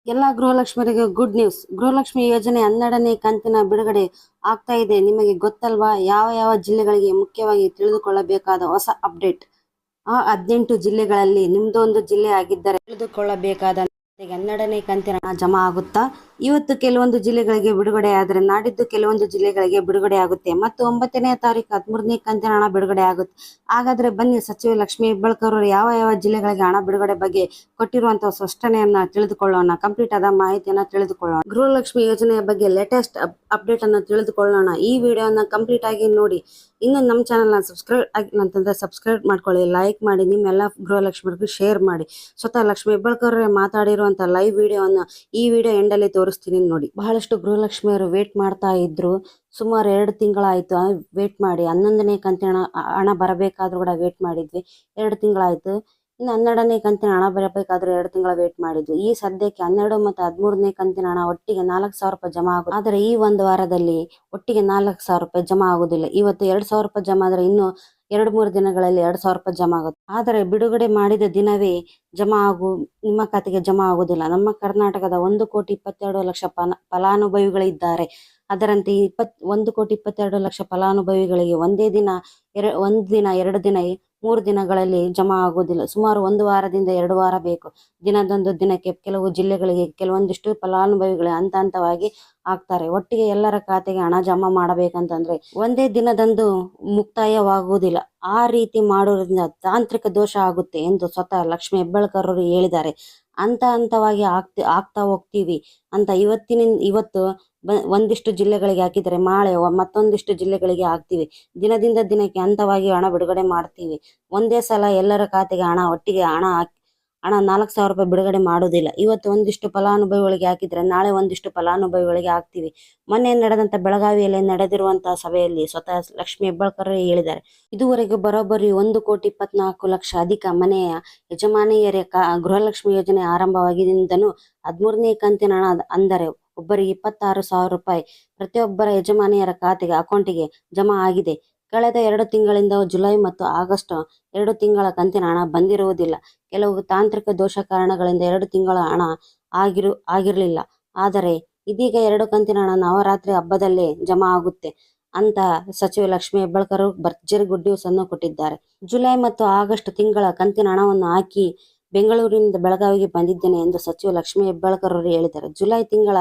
ಎಲ್ಲ ಗೃಹಲಕ್ಷ್ಮಿಯರಿಗೆ good news. Gruhalakshmi ಯೋಜನೆ 12ನೇ ಕಂತಿನ ಬಿಡುಗಡೆ ಆಗ್ತಾ ಇದೆ. ನಿಮಗೆ ಗೊತ್ತಲ್ವಾ ಯಾವ ಯಾವ ಜಿಲ್ಲೆಗಳಿಗೆ ಮುಖ್ಯವಾಗಿ ತಿಳಿದುಕೊಳ್ಳಬೇಕಾದ ಹೊಸ ಅಪ್ಡೇಟ್? ಆ 18 ಜಿಲ್ಲೆಗಳಲ್ಲಿ ನಿಮ್ದೊಂದು ಜಿಲ್ಲೆ ಆಗಿದ್ದರೆ ತಿಳಿದುಕೊಳ್ಳಬೇಕಾದ 12ನೇ ಕಂತಿನ ಹಣ ಜಮಾ ಆಗುತ್ತಾ? ಇವತ್ತು ಕೆಲವೊಂದು ಜಿಲ್ಲೆಗಳಿಗೆ ಬಿಡುಗಡೆ ಆದರೆ ನಾಡಿದ್ದು ಕೆಲವೊಂದು ಜಿಲ್ಲೆಗಳಿಗೆ ಬಿಡುಗಡೆ ಆಗುತ್ತೆ ಮತ್ತು 9ನೇ ತಾರೀಕು 13ನೇ ಕಂತಿನ ಹಣ ಬಿಡುಗಡೆ ಆಗುತ್ತೆ. ಹಾಗಾದ್ರೆ ಬನ್ನಿ, ಸಚಿವೆ ಲಕ್ಷ್ಮಿ ಹೆಬ್ಬಾಳ್ಕರ್ ಅವರು ಯಾವ ಯಾವ ಜಿಲ್ಲೆಗಳಿಗೆ ಹಣ ಬಿಡುಗಡೆ ಬಗ್ಗೆ ಕೊಟ್ಟಿರುವಂತಹ ಸ್ಪಷ್ಟನೆಯನ್ನ ತಿಳಿದುಕೊಳ್ಳೋಣ. ಕಂಪ್ಲೀಟ್ ಆದ ಮಾಹಿತಿಯನ್ನ ತಿಳಿದುಕೊಳ್ಳೋಣ. ಗೃಹಲಕ್ಷ್ಮಿ ಯೋಜನೆಯ ಬಗ್ಗೆ ಲೇಟೆಸ್ಟ್ ಅಪ್ಡೇಟ್ ಅನ್ನು ತಿಳಿದುಕೊಳ್ಳೋಣ. ಈ ವಿಡಿಯೋನ ಕಂಪ್ಲೀಟ್ ಆಗಿ ನೋಡಿ. ಇನ್ನು ನಮ್ಮ ಚಾನಲ್ನ ಸಬ್ಸ್ಕ್ರೈಬ್ ಆಗಿಲ್ಲ ಅಂತಂದ್ರೆ ಸಬ್ಸ್ಕ್ರೈಬ್ ಮಾಡ್ಕೊಳ್ಳಿ, ಲೈಕ್ ಮಾಡಿ, ನಿಮ್ಮೆಲ್ಲ ಗೃಹಲಕ್ಷ್ಮಿಗೂ ಶೇರ್ ಮಾಡಿ. ಸ್ವತಃ ಲಕ್ಷ್ಮಿ ಹೆಬ್ಬಾಳ್ಕರ್ ಮಾತಾಡಿರುವಂತ ಲೈವ್ ವಿಡಿಯೋನ ಈ ವಿಡಿಯೋ ಎಂಡಲ್ಲಿ ತೋರಿಸ್ತೀನಿ ನೋಡಿ. ಬಹಳಷ್ಟು ಗೃಹಲಕ್ಷ್ಮಿಯರು ವೇಟ್ ಮಾಡ್ತಾ ಇದ್ರು. ಸುಮಾರು 2 ತಿಂಗಳಾಯ್ತು ವೇಟ್ ಮಾಡಿ. 11ನೇ ಕಂತಿನ ಹಣ ಬರಬೇಕಾದ್ರೂ ಕೂಡ ವೇಟ್ ಮಾಡಿದ್ವಿ. 2 ತಿಂಗಳಾಯ್ತು. ಇನ್ನು 12ನೇ ಕಂತಿನ ಹಣ ಬರಬೇಕಾದ್ರೆ 2 ತಿಂಗಳ ವೇಟ್ ಮಾಡಿದ್ವಿ. ಈ ಸದ್ಯಕ್ಕೆ 12 ಮತ್ತು 13ನೇ ಕಂತಿನ ಹಣ ಒಟ್ಟಿಗೆ 4,000 ರೂಪಾಯಿ ಜಮಾ ಆಗುತ್ತೆ. ಆದರೆ ಈ ಒಂದು ವಾರದಲ್ಲಿ ಒಟ್ಟಿಗೆ 4,000 ರೂಪಾಯಿ ಜಮಾ ಆಗುದಿಲ್ಲ. ಇವತ್ತು 2,000 ರೂಪಾಯಿ ಜಮಾ ಆದ್ರೆ ಇನ್ನು 2-3 ದಿನಗಳಲ್ಲಿ 2,000 ರೂಪಾಯಿ ಜಮಾ ಆಗುತ್ತೆ. ಆದರೆ ಬಿಡುಗಡೆ ಮಾಡಿದ ದಿನವೇ ನಿಮ್ಮ ಖಾತೆಗೆ ಜಮಾ ಆಗುದಿಲ್ಲ. ನಮ್ಮ ಕರ್ನಾಟಕದ 1,22,00,000 ಫಲಾನುಭವಿಗಳಿದ್ದಾರೆ. ಅದರಂತೆ 1,22,00,000 ಫಲಾನುಭವಿಗಳಿಗೆ ಒಂದು ದಿನ 2 ದಿನ 3 ದಿನಗಳಲ್ಲಿ ಜಮಾ ಆಗುವುದಿಲ್ಲ. ಸುಮಾರು 1 ವಾರದಿಂದ 2 ವಾರ ಬೇಕು. ದಿನದೊಂದು ದಿನಕ್ಕೆ ಕೆಲವು ಜಿಲ್ಲೆಗಳಿಗೆ ಕೆಲವೊಂದಿಷ್ಟು ಫಲಾನುಭವಿಗಳು ಹಂತವಾಗಿ ಆಗ್ತಾರೆ. ಒಟ್ಟಿಗೆ ಎಲ್ಲರ ಖಾತೆಗೆ ಹಣ ಜಮಾ ಮಾಡಬೇಕಂತಂದ್ರೆ ಒಂದೇ ದಿನದಂದು ಮುಕ್ತಾಯವಾಗುವುದಿಲ್ಲ. ಆ ರೀತಿ ಮಾಡೋದ್ರಿಂದ ತಾಂತ್ರಿಕ ದೋಷ ಆಗುತ್ತೆ ಎಂದು ಸ್ವತಃ ಲಕ್ಷ್ಮಿ ಹೆಬ್ಬಾಳ್ಕರ್ ಅವರು ಹೇಳಿದ್ದಾರೆ. ಹಂತವಾಗಿ ಆಗ್ತಾ ಹೋಗ್ತೀವಿ ಅಂತ ಇವತ್ತು ಒಂದಿಷ್ಟು ಜಿಲ್ಲೆಗಳಿಗೆ ಹಾಕಿದರೆ ನಾಳೆ ಮತ್ತೊಂದಿಷ್ಟು ಜಿಲ್ಲೆಗಳಿಗೆ ಹಾಕ್ತೀವಿ. ದಿನದಿಂದ ದಿನಕ್ಕೆ ಹಂತವಾಗಿ ಹಣ ಬಿಡುಗಡೆ ಮಾಡ್ತೀವಿ. ಒಂದೇ ಸಲ ಎಲ್ಲರ ಖಾತೆಗೆ ಒಟ್ಟಿಗೆ ಹಣ 4,000 ರೂಪಾಯಿ ಬಿಡುಗಡೆ ಮಾಡೋದಿಲ್ಲ. ಇವತ್ತು ಒಂದಿಷ್ಟು ಫಲಾನುಭವಿಗಳಿಗೆ ಹಾಕಿದ್ರೆ ನಾಳೆ ಒಂದಿಷ್ಟು ಫಲಾನುಭವಿಗಳಿಗೆ ಹಾಕ್ತೀವಿ. ಮೊನ್ನೆ ನಡೆದಂತ ಬೆಳಗಾವಿಯಲ್ಲಿ ನಡೆದಿರುವಂತಹ ಸಭೆಯಲ್ಲಿ ಸ್ವತಃ ಲಕ್ಷ್ಮಿ ಹೆಬ್ಬಾಳ್ಕರ್ ಹೇಳಿದ್ದಾರೆ. ಇದುವರೆಗೂ ಬರೋಬ್ಬರಿ 1,24,00,000 ಅಧಿಕ ಮನೆಯ ಯಜಮಾನಿಯರೇ ಗೃಹಲಕ್ಷ್ಮಿ ಯೋಜನೆ ಆರಂಭವಾಗಿದಿಂದನೂ 13ನೇ ಕಂತಿನ ಹಣ ಅಂದರೆ ಒಬ್ಬರಿಗೆ 26,000 ರೂಪಾಯಿ ಪ್ರತಿಯೊಬ್ಬರ ಯಜಮಾನಿಯರ ಖಾತೆಗೆ ಅಕೌಂಟಿಗೆ ಜಮಾ ಆಗಿದೆ. ಕಳೆದ 2 ತಿಂಗಳಿಂದ ಜುಲೈ ಮತ್ತು ಆಗಸ್ಟ್ 2 ತಿಂಗಳ ಕಂತಿನ ಹಣ ಬಂದಿರುವುದಿಲ್ಲ. ಕೆಲವು ತಾಂತ್ರಿಕ ದೋಷ ಕಾರಣಗಳಿಂದ 2 ತಿಂಗಳ ಹಣ ಆಗಿರಲಿಲ್ಲ. ಆದರೆ ಇದೀಗ 2 ಕಂತಿನ ಹಣ ನವರಾತ್ರಿ ಹಬ್ಬದಲ್ಲೇ ಜಮಾ ಆಗುತ್ತೆ ಅಂತ ಸಚಿವೆ ಲಕ್ಷ್ಮಿ ಹೆಬ್ಬಾಳ್ಕರ್ ಭರ್ಜರಿ ಗುಡ್ ನ್ಯೂಸ್ ಅನ್ನು ಕೊಟ್ಟಿದ್ದಾರೆ. ಜುಲೈ ಮತ್ತು ಆಗಸ್ಟ್ ತಿಂಗಳ ಕಂತಿನ ಹಣವನ್ನು ಹಾಕಿ ಬೆಂಗಳೂರಿನಿಂದ ಬೆಳಗಾವಿಗೆ ಬಂದಿದ್ದೇನೆ ಎಂದು ಸಚಿವೆ ಲಕ್ಷ್ಮಿ ಹೆಬ್ಬಾಳ್ಕರ್ ಅವರು ಹೇಳಿದ್ದಾರೆ. ಜುಲೈ ತಿಂಗಳ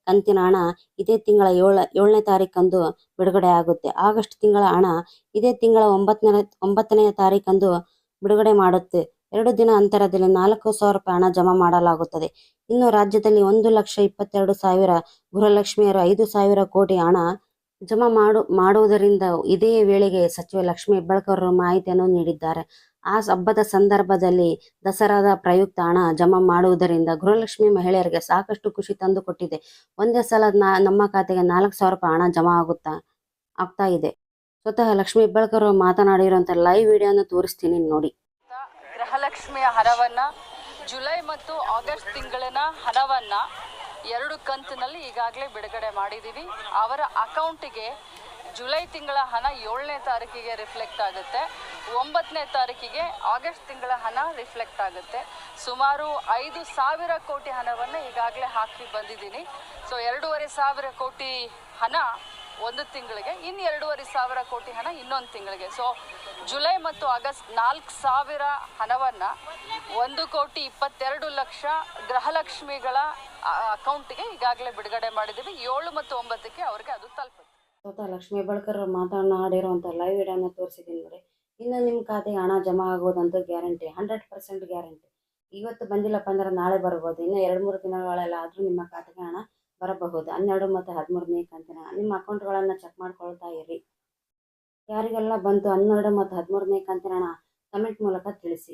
ಕಂತಿನ ಹಣ ಇದೇ ತಿಂಗಳ 7ನೇ ತಾರೀಕಂದು ಬಿಡುಗಡೆ ಆಗುತ್ತೆ. ಆಗಸ್ಟ್ ತಿಂಗಳ ಹಣ ಇದೇ ತಿಂಗಳ 9ನೇ ತಾರೀಕಂದು ಬಿಡುಗಡೆ ಮಾಡುತ್ತೆ. 2 ದಿನ ಅಂತರದಲ್ಲಿ 4,000 ರೂಪಾಯಿ ಹಣ ಜಮಾ ಮಾಡಲಾಗುತ್ತದೆ. ಇನ್ನು ರಾಜ್ಯದಲ್ಲಿ 1,22,000 ಗೃಹಲಕ್ಷ್ಮಿಯರು 5,000 ಕೋಟಿ ಹಣ ಜಮಾ ಮಾಡುವುದರಿಂದ ಇದೇ ವೇಳೆಗೆ ಸಚಿವೆ ಲಕ್ಷ್ಮಿ ಹೆಬ್ಬಾಳ್ಕರ್ ಅವರು ಮಾಹಿತಿಯನ್ನು ನೀಡಿದ್ದಾರೆ. ಆ ಹಬ್ಬದ ಸಂದರ್ಭದಲ್ಲಿ ದಸರಾದ ಪ್ರಯುಕ್ತ ಹಣ ಜಮಾ ಮಾಡುವುದರಿಂದ ಗೃಹಲಕ್ಷ್ಮಿ ಮಹಿಳೆಯರಿಗೆ ಸಾಕಷ್ಟು ಖುಷಿ ತಂದು ಕೊಟ್ಟಿದೆ. ಒಂದೇ ಸಲ ನಮ್ಮ ಖಾತೆಗೆ 4,000 ರೂಪಾಯಿ ಹಣ ಜಮಾ ಆಗ್ತಾ ಇದೆ. ಸ್ವತಃ ಲಕ್ಷ್ಮಿ ಹೆಬ್ಬಾಳ್ಕರ್ ಅವರು ಮಾತನಾಡಿರುವಂತ ಲೈವ್ ವಿಡಿಯೋನ ತೋರಿಸ್ತೀನಿ ನೋಡಿ. ಗೃಹಲಕ್ಷ್ಮಿಯ ಹಣವನ್ನ ಜುಲೈ ಮತ್ತು ಆಗಸ್ಟ್ ತಿಂಗಳಿನ ಹಣವನ್ನ 2 ಕಂತಿನಲ್ಲಿ ಈಗಾಗಲೇ ಬಿಡುಗಡೆ ಮಾಡಿದ್ದೀವಿ. ಅವರ ಅಕೌಂಟಿಗೆ ಜುಲೈ ತಿಂಗಳ ಹಣ 7ನೇ ತಾರೀಕಿಗೆ ರಿಫ್ಲೆಕ್ಟ್ ಆಗುತ್ತೆ. 9ನೇ ತಾರೀಕಿಗೆ ಆಗಸ್ಟ್ ತಿಂಗಳ ಹಣ ರಿಫ್ಲೆಕ್ಟ್ ಆಗುತ್ತೆ. ಸುಮಾರು 5,000 ಕೋಟಿ ಹಣವನ್ನು ಈಗಾಗಲೇ ಹಾಕಿ ಬಂದಿದ್ದೀನಿ. ಸೊ 2,500 ಕೋಟಿ ಹಣ ಒಂದು ತಿಂಗಳಿಗೆ, ಇನ್ನು 2,500 ಕೋಟಿ ಹಣ ಇನ್ನೊಂದು ತಿಂಗಳಿಗೆ. ಸೊ ಜುಲೈ ಮತ್ತು ಆಗಸ್ಟ್ 4,000 ಹಣವನ್ನು 1,22,00,000 ಗೃಹಲಕ್ಷ್ಮಿಗಳ ಅಕೌಂಟ್ಗೆ ಈಗಾಗಲೇ ಬಿಡುಗಡೆ ಮಾಡಿದ್ದೀವಿ. 7 ಮತ್ತು 9ಕ್ಕೆ ಅವರಿಗೆ ಅದು ತಲುಪುತ್ತೆ. ಸ್ವತಃ ಲಕ್ಷ್ಮಿ ಹೆಬ್ಬಾಳ್ಕರ್ ಮಾತನಾಡಿರುವಂಥ ಲೈವ್ ವಿಡಿಯೋನ ತೋರಿಸಿದ್ದೀನಿ ನೋಡಿ. ಇನ್ನು ನಿಮ್ಮ ಖಾತೆಗೆ ಹಣ ಜಮಾ ಆಗೋದಂತೂ ಗ್ಯಾರಂಟಿ, 100% ಗ್ಯಾರಂಟಿ. ಇವತ್ತು ಬಂದಿಲ್ಲಪ್ಪ ಅಂದ್ರೆ ನಾಳೆ ಬರ್ಬೋದು. ಇನ್ನು 2-3 ದಿನಗಳೆಲ್ಲ ಆದರೂ ನಿಮ್ಮ ಖಾತೆಗೆ ಹಣ ಬರಬಹುದು. 12 ಮತ್ತು 13ನೇ ಕಂತಿನ ನಿಮ್ಮ ಅಕೌಂಟ್ಗಳನ್ನು ಚೆಕ್ ಮಾಡ್ಕೊಳ್ತಾ ಇರಿ. ಯಾರಿಗೆಲ್ಲ ಬಂತು 12 ಮತ್ತು 13ನೇ ಕಂತಿನ ಹಣ ಕಮೆಂಟ್ ಮೂಲಕ ತಿಳಿಸಿ.